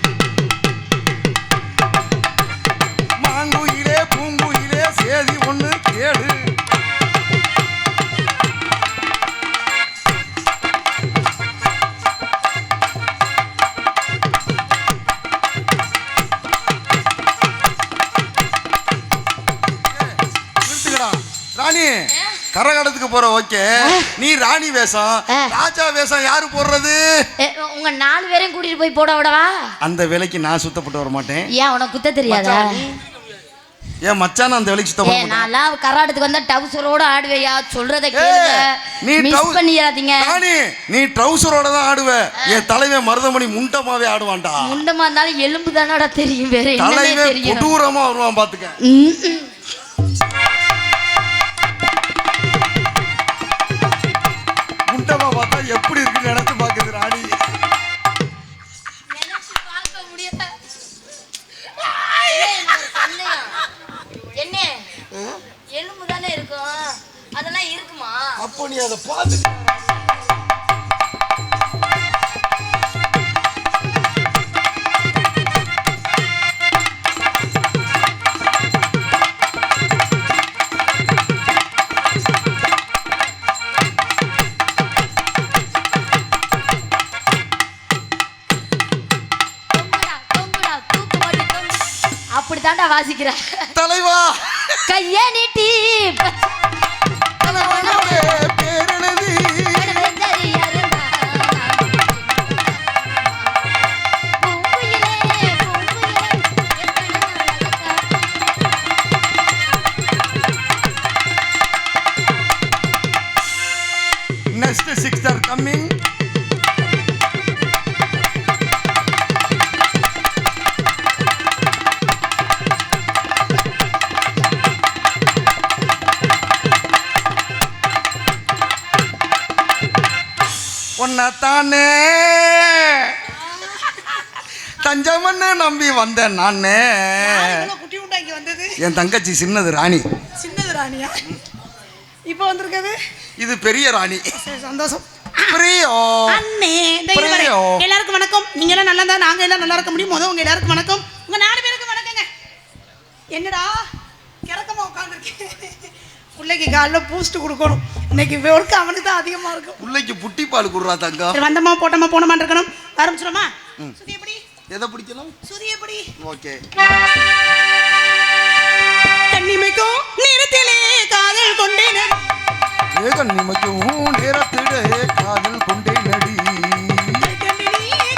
மாங்குயிலே பூங்குயிலே சேதி ஒண்ணு கேடு. நிறுத்துக்கடா. ராணி கரகாட்டத்துக்கு போற ஓகே, நீ ராணி வேஷம், ராஜா வேஷம் யாரு போடுறது? உங்க 4 பேரையும் கூட்டிட்டு போய் போட விடவா? அந்த வேலைக்கு நான் சுத்தப்பட்டு வர மாட்டேன். ஏன் உனக்கு குத்த தெரியாதா? ஏன் மச்சான் அந்த வேலைக்கு சுத்தப்பட மாட்டேன். நான்லாம் கராடத்துக்கு வந்தா டவுசரோட ஆடுவையா? சொல்றத கேளுங்க. நீ மிஸ் பண்ணிடாதீங்க. ராணி நீ ட்ரவுசரோட தான் ஆடுவ. என் தலைவன் மருதமணி முண்டமாவே ஆடுவான்டா. முண்டமா இருந்தாலும் எலும்பு தானடா தெரியும், வேற என்னன்னே தலைவன் தெரியும். கொடூரமா வருவான் பாத்துக்க. முண்டமா பார்த்தா எப்படி இருக்குன்னு நினைச்சு பாக்குது ராணி. நினைச்சு பார்க்க முடியல. என்ன எலும்பு தானே இருக்கும், அதெல்லாம் இருக்குமா? அப்போ நீ அதை பார்த்து அப்படித்தாண்டா வாசிக்கிற. தலைவா கைய நீட்டி தலைவனோட பேரெழுதி next 6 are coming. ஒன்னத்தானே தஞ்சமன்னு நம்பி வந்தேன் நானே. குட்டி உண்டா இங்க வந்தது? என் தங்கச்சி சின்னது ராணி. சின்னது ராணியா? இப்போ வந்திருக்குது? இது பெரிய ராணி. சரி, சந்தோஷம். பிரியோ அண்ணே, இந்த இரு வரேன். எல்லாருக்கும் வணக்கம். நீங்க எல்லாம் நல்லா இருந்தா நாங்க எல்லாம் நல்லா இருக்க முடியும். உங்க எல்லாருக்கும் வணக்கம். உங்க 4 பேருக்கு வணக்கங்க. என்னடா கிறக்கமா உட்கார்ந்துருக்கேன். பிள்ளைக்கு காலைல பூஸ்ட் கொடுக்கணும். இன்னைக்கு ஒர்க் அவனுக்கு தான் அதிகமா இருக்கும். பிள்ளைக்கு புட்டி பால் குடுறா தங்கம். சரி, வந்தமா போட்டமா போனமா இருக்கணும். ஆரம்பிச்சிரோமா? சுதி எப்படி? எதை பிடிக்கணும்? சுதி எப்படி? ஓகே. கண்ணிமைக்கும் நேரத்திலே காதல் கொண்டேன். கண்ணிமைக்கும் நேரத்திலே காதல் கொண்டே நடி.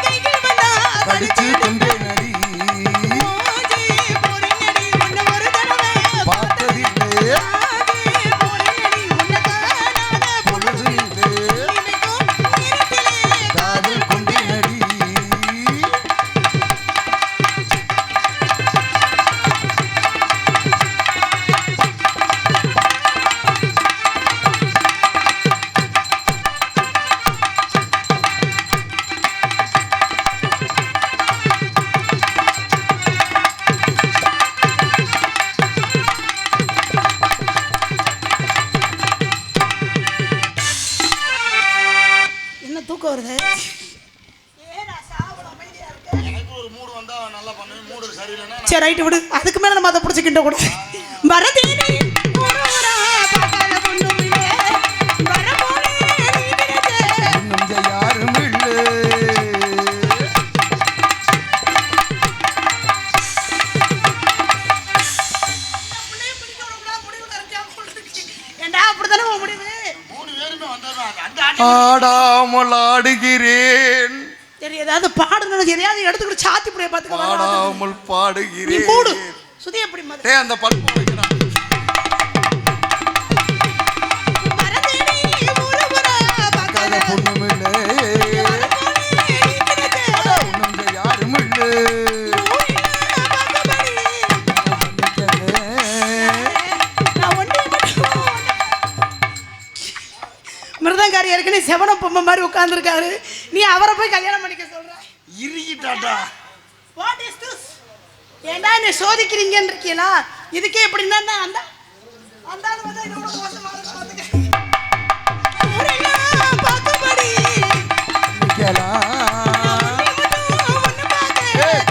கைகள் வந்தா கடிச்சு கொண்டே நடி. பார்த்ததில்லை பொழுதிலே காதல் கொண்டே நடி. என்ன தூக்கம் வருது? சரி, ரைட்டு விடு. அதுக்கு மேல நம்ம அதை பிடிச்சிக்கிட்ட கூட வரதேனி நெஞ்ச யாரும் இல்லை. ஆடாமல் ஆடுகிறேன். சரி, ஏதாவது பாடுறது எதையாவது எடுத்துக்கிட்டு சாத்தி புடைய பார்த்துக்க. ஆடாமல் நீ பாடுகிறேன். போடு. சுதி எப்படி மாதிரி? டேய், அந்த பல்பு வைக்கடா. வரதேனி ஊரு ஊரா பார்க்காத பொண்ணுமில்லை. ஏன்னு செவன பொம்மை மாதிரி உட்கார்ந்துருக்காரு. நீ அவரை போய் கல்யாணம் பண்ணிக்க சொல்ற. இறுகிட்டாட்டா. What is this? ஏன்னா என்ன சோதிக்கிறீங்கன்னு இருக்கீங்களா? இதுக்கே எப்படின்னா அந்த அந்த ஆளு வந்து இன்னொரு மோசமா பாத்துக்க. ஊரெல்லாம் பாக்கும்படி நிக்கலா.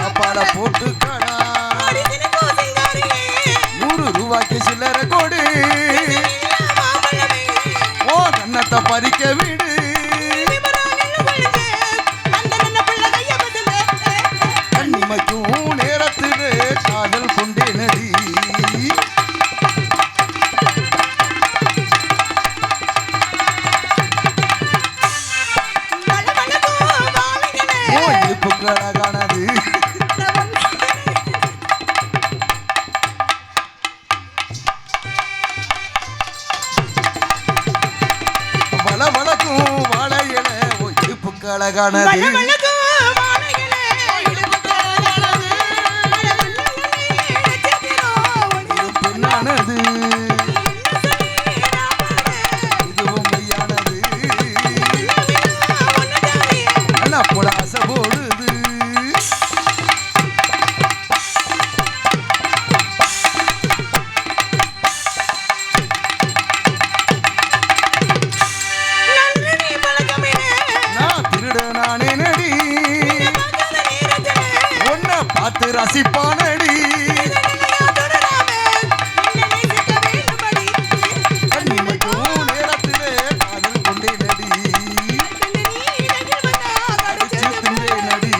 கப்பால போட்டுக்கடா. 100 ரூபாய்க்கு சில்லறை கொடு. ஓ கண்ணத்தை பறிக்க விடு. கண்ணிமைக்கும் நேரத்திலே காதல் கொண்டே நடி. ஓ இடுப்புக்கு அழகானது. வள வளக்கும் வாழையில ஓ இடுப்புக்கு அழகானது. பெண்ணானது இதுவும் மெய்யானது. நல்லா போல ஆசை போடுது. நான் திருட நானே நடி. ஒன்ன பார்த்து ரசிப்பானடி. கண்ணிமைக்கும் நேரத்திலே காதல் கொண்டே நடி. அடிச்சு தின்றே நடி.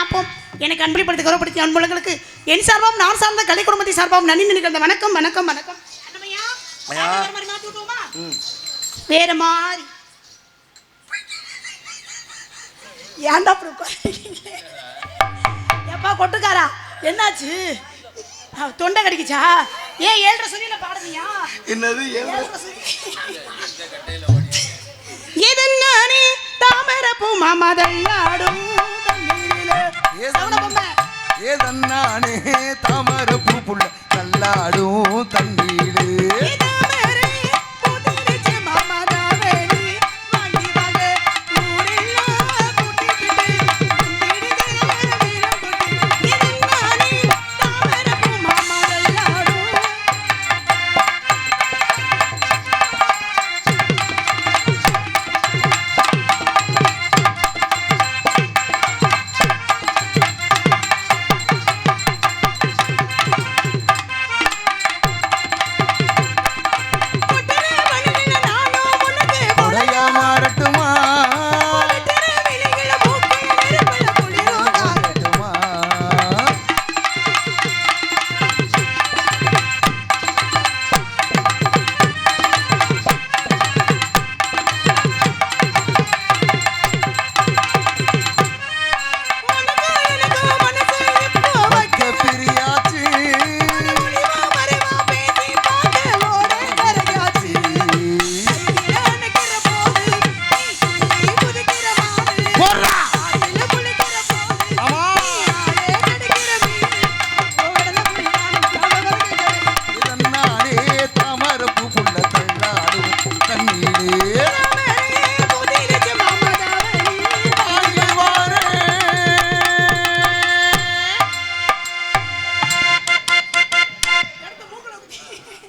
அப்போ எனக்கு அன்பளிப்படுத்தி கௌரவப்படுத்திய அன்புகளுக்கு என் சார்பாகவும் நான் சார்ந்த கலை குடும்பத்தை சார்பாகவும் நன்றி நினைக்கிற வணக்கம் வணக்கம் வணக்கம். அண்ணமையா, ஐயா. வேற மாதிரி மாத்தி விட்டுவோமா? வேற மாதிரி ஏன்டா அப்படி உட்கார்ந்தீங்க? ஏப்பா கொட்டுக்காரா என்னாச்சு? தொண்டை கடிக்குச்சா? ஏன் 7:30 சுதியில பாடுனியா? என்னது எதன்னானே தாமரை பூ மாமதல்லாடும் ஏதன்னானே தாமரை பூ புள்ள தள்ளாடும் தண்ணீரு.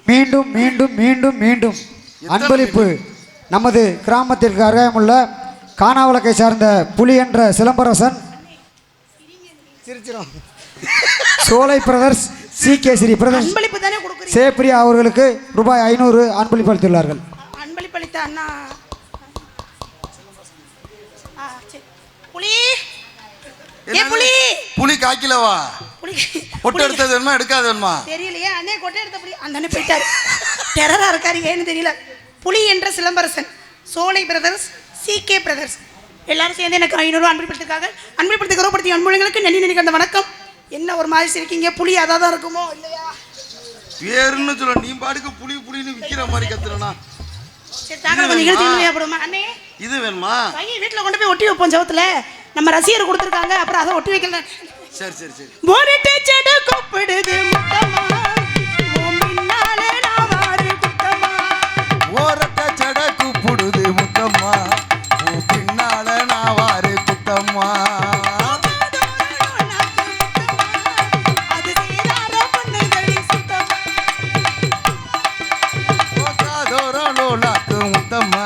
மீண்டும் மீண்டும் மீண்டும் மீண்டும் அன்பளிப்பு நமது கிராமத்திற்கு அருகாமுள்ள கானாவளக்கை சார்ந்த புலி என்ற சிலம்பரசன் சோலை பிரதர்ஸ் CK பிரதர்ஸ் அன்பளிப்பு தானே கொடுக்குறீங்க. சேப்பிரியா அவர்களுக்கு ரூபாய் 500 அன்பளிப்பு அளித்துள்ளார்கள். அன்பளிப்பு அளித்த அண்ணா புலி புலி புலி காக்கிலவா? புலி பொட்டு எடுத்தது வேணுமா எடுக்காது வேணுமா தெரியலையே. அண்ணே கொட்டை எடுத்த புலி அந்த அண்ணன் போயிட்டாரு. டெரரா இருக்காரு ஏன்னு தெரியல. புலி என்ற சிலம்பரசன் சோலை பிரதர்ஸ் CK பிரதர்ஸ் எல்லாரும் சேர்ந்து எனக்கு 500 அன்பளிப்படுத்திருக்காங்க. அன்பளிப்படுத்தி கௌரவப்படுத்திய அன்புகளுக்கு நன்றி நினைக்கிற வணக்கம். என்ன ஒரு மாதிரி இருக்கீங்க? புலி அதான் தான் இருக்குமோ இல்லையா? பேருன்னு சொல்ல நீ பாட்டுக்கு புளி புளின்னு விற்கிற மாதிரி கத்துறனா? சரி தாங்க கொஞ்சம் நிகழ்ச்சி தேவைப்படுமா அண்ணே? இது வேணுமா? பையன் வீட்டில் கொண்டு போய் ஒட்டி வைப்போம் சவத்துல. நம்ம ரசிகர் கொடுத்துருக்காங்க அப்புறம் அதை ஒட்டி வைக்கல. சரி சரி சரி. போரிட்டு செடு கூப்பிடுது முத்தமா, உன் பின்னாலே நான் வாரு குத்தமா. சொல்லுது முத்தம்மா உன் பின்னால நான் வாரு குத்தம்மா லோலாக்கு முத்தம்மா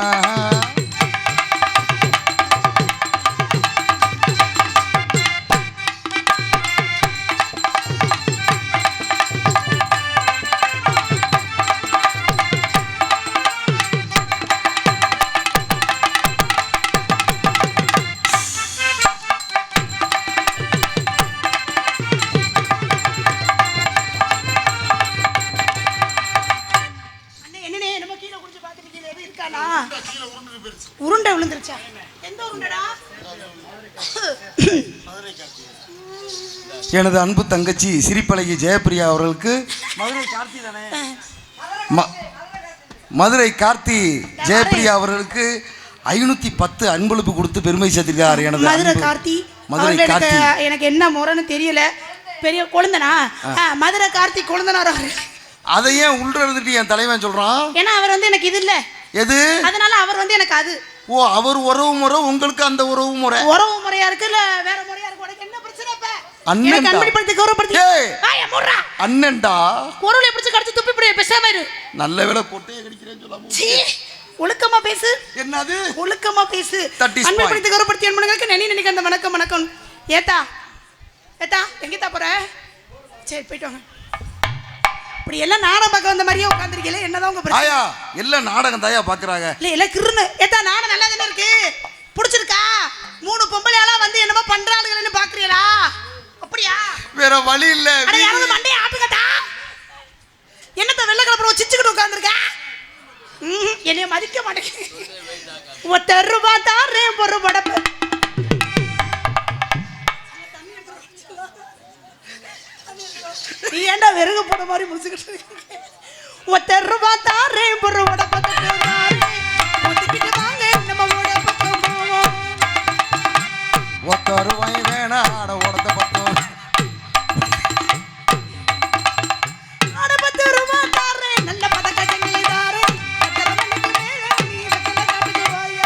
உருண்டை விழுந்துருச்சா? எந்த உருண்டைடா? எனது அன்பு தங்கச்சி சிரிப்பழகி ஜெயப்பிரியா அவர்களுக்கு மதுரை கார்த்தி ஜெயப்பிரியா அவர்களுக்கு 510 அன்பளிப்பு கொடுத்து பெருமை சேர்த்திருக்கார். எனது மதுரை கார்த்தி எனக்கு என்ன முறைன்னு தெரியல. பெரிய கொழுந்தனா மதுரை கார்த்தி கொழுந்தனார் அவரு. அதை ஏன் உள்றது என் தலைவன் சொல்றான்? ஏன்னா அவர் வந்து எனக்கு இது இல்ல. எது? அதனால அவர் வந்து எனக்கு அது. ஓ, அவர் உறவு முறை, உங்களுக்கு அந்த உறவு முறை. உறவு முறையா இருக்கு இல்ல வேற முறையா இருக்கு? உனக்கு என்ன பிரச்சனை இப்ப? அண்ணன்டா. கண்மணிப்படுத்தி கௌரவப்படுத்தி. வாய மூடுடா. அண்ணன்டா. குரலை பிடிச்சு கடிச்சு துப்பி போடு, பேசாம இரு. நல்ல வேளை பொட்டையை கடிக்கிறேன்னு சொல்லாம. ஒழுக்கமா பேசு. என்னது? ஒழுக்கமா பேசு. கண்மணிப்படுத்தி கௌரவப்படுத்தி அன்பனுக்கு நினைக்க அந்த வணக்கம் வணக்கம். ஏத்தா ஏத்தா எங்கேத்தா போற? சரி போயிட்டு வாங்க. இப்படி எல்லாம் நாடகம் பார்க்க வந்த மாதிரியே உட்காந்துருக்கீங்களே, என்னதான் உங்க பிரச்சனை? ஆயா எல்லாம் நாடகம் தாயா பாக்குறாங்க. இல்ல எல்லாம் கிருன்னு. ஏத்தா நாடகம் நல்லா தானே இருக்கு, பிடிச்சிருக்கா? 3 பொம்பளையாலாம் வந்து என்னமோ பண்றாளுங்கன்னு பாக்குறீங்களா? அப்படியா? வேற வழி இல்ல. அட யாராவது மண்டையை ஆட்டுங்கடா. என்னத்த வெள்ளை கலப்பரம் சிச்சுக்கிட்டு உட்காந்துருக்க? என்னைய மதிக்க மாட்டேங்க. 10 ரூபாய் தாரேன் ஒரு படப்பு. நீ ஏன்டா வெறுங்க போன மாதிரி முடிச்சுக்கிட்டு இருக்க? 10 ரூபாய் தாரேன் ஒரு படப்பு. ஒத்துக்கிட்டு வாங்க நம்ம ஓட பக்கம் போவோம். 10 ரூபாய் வேணா ஆட ஓடத்த பத்தோம். ஆட 10 ரூபாய் தாரேன் நல்ல பதக்கட்டங்களே தாரேன். 10 மணிக்கு மேல நீ வெத்தல காட்டுக்கு வாயா.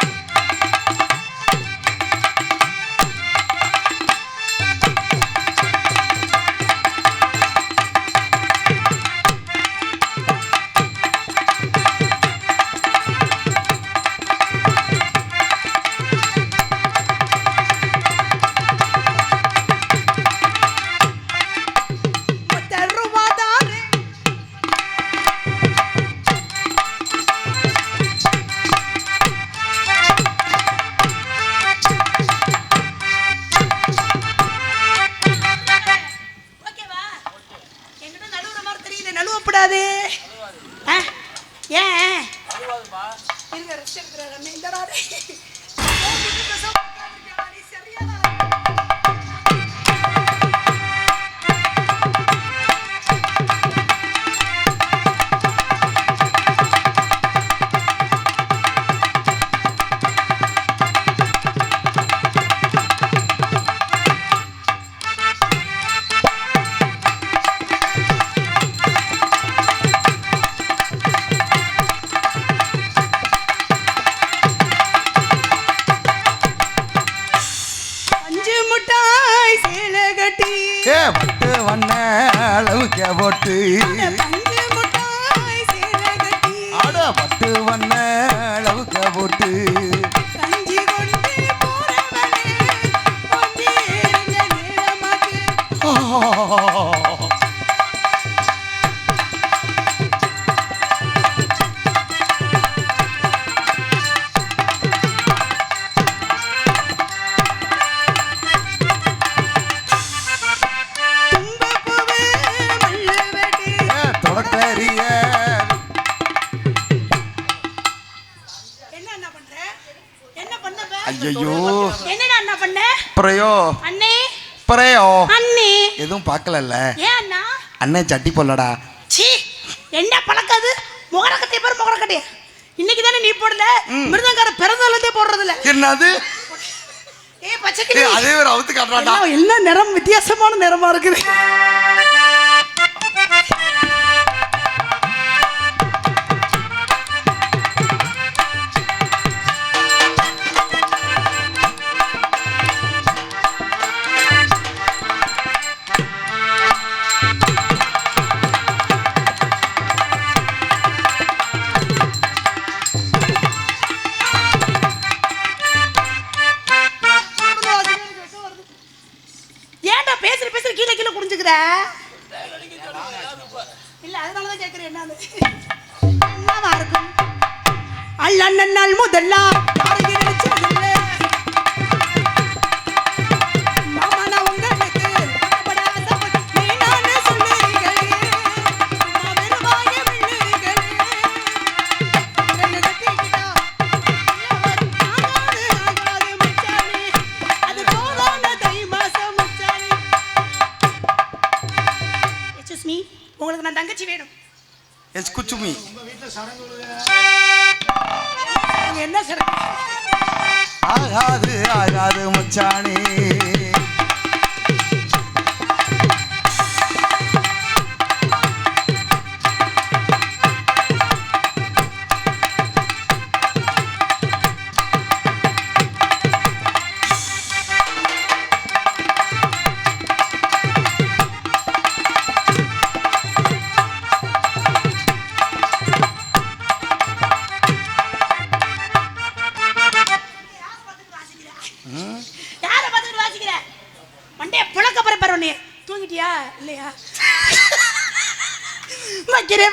நழுவப்படாதே. ஏன் இருங்க ரெஸ்ட் எடுக்கிறேன். இந்த நாளே சரியா பட்டு வண்ண அளவுக்கு போட்டு ஆட பட்டு வண்ண அளவுக்கு போட்டு ஐயோ என்னடா அண்ணா பண்ண? பிரயோ அண்ணே பிரயோ அண்ணே எதுவும் பார்க்கலல்ல. ஏன் அண்ணா? அண்ணே சட்டி போடலடா. சீ என்ன பழக்காது? முகரக்கட்டை பாரு முகரக்கட்டை. இன்னைக்கு தானே நீ போடல, மிருதங்கார பிறந்ததுலேருந்தே போடுறது இல்ல. என்னது? ஏ பச்சைக்கிளி அதே ஒரு அவுத்து காட்டுறாடா. என்ன நிறம் வித்தியாசமான நிறமா இருக்குது. பேசுற கீழே கீழே குடிஞ்சுக்கிற இல்ல அதனாலதான் கேக்குறேன் என்னவா இருக்கும் அண்ணன் நாள் முதல்லா உங்களுக்கு நான் தங்கச்சி வேணும் எஸ் குச்சுமி என்ன சார் ஆகாது ஆகாது மச்சானே தூங்கிட்டியா இல்லையா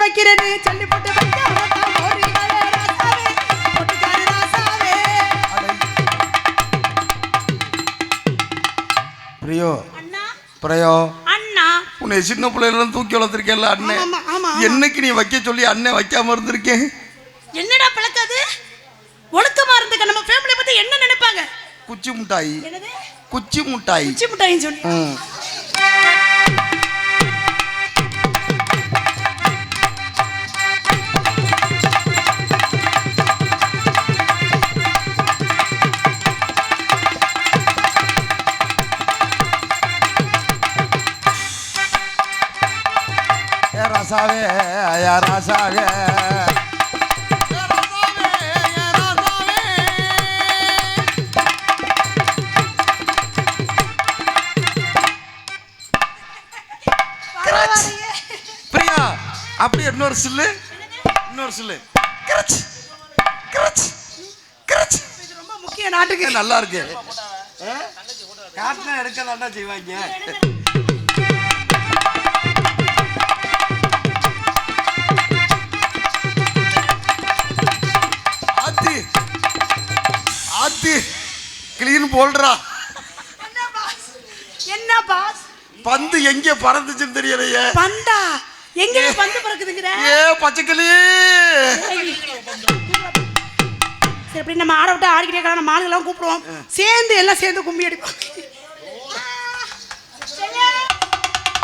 வைக்கிறேன்னு சொல்லி போட்டு பிரியோ அண்ணா பிரியோ அண்ணா உன்னை சின்ன பிள்ளைல தூக்கி வளர்த்திருக்கேன்ல அண்ணன் என்னைக்கு நீ வைக்க சொல்லி அண்ணன் வைக்காம இருந்திருக்கேன் என்னடா பழக்காது ஒழுக்கமா இருந்துக்க நம்ம ஃபேமிலி பத்தி என்ன நினைப்பாங்க குச்சி முட்டாய் என்னது குச்சி முட்டாய் குச்சி முட்டாயின்னு சொல்லி ராசாவே ஐயா ராசாவே பிரியா அப்படி இன்னொரு சில்லு கிரச் கிரச் கிரச் இது ரொம்ப முக்கிய நாட்டுக்கு நல்லா இருக்கு காட்டுனா எடுக்கலாம்டா செய்வாங்க ஆத்தி கிளீன் போல்றா என்ன பாஸ் பந்து எங்க பறந்துச்சுன்னு தெரியலையே பந்தா எங்க பந்து பறக்குதுங்கற ஏ பச்சைக்கிளி சரி அப்படி நம்ம ஆட விட்டு ஆடிக்கிட்டே இருக்கலாம் நம்ம ஆளுங்கெல்லாம் கூப்பிடுவோம் சேர்ந்து எல்லாம் சேர்ந்து கும்மி அடிப்போம்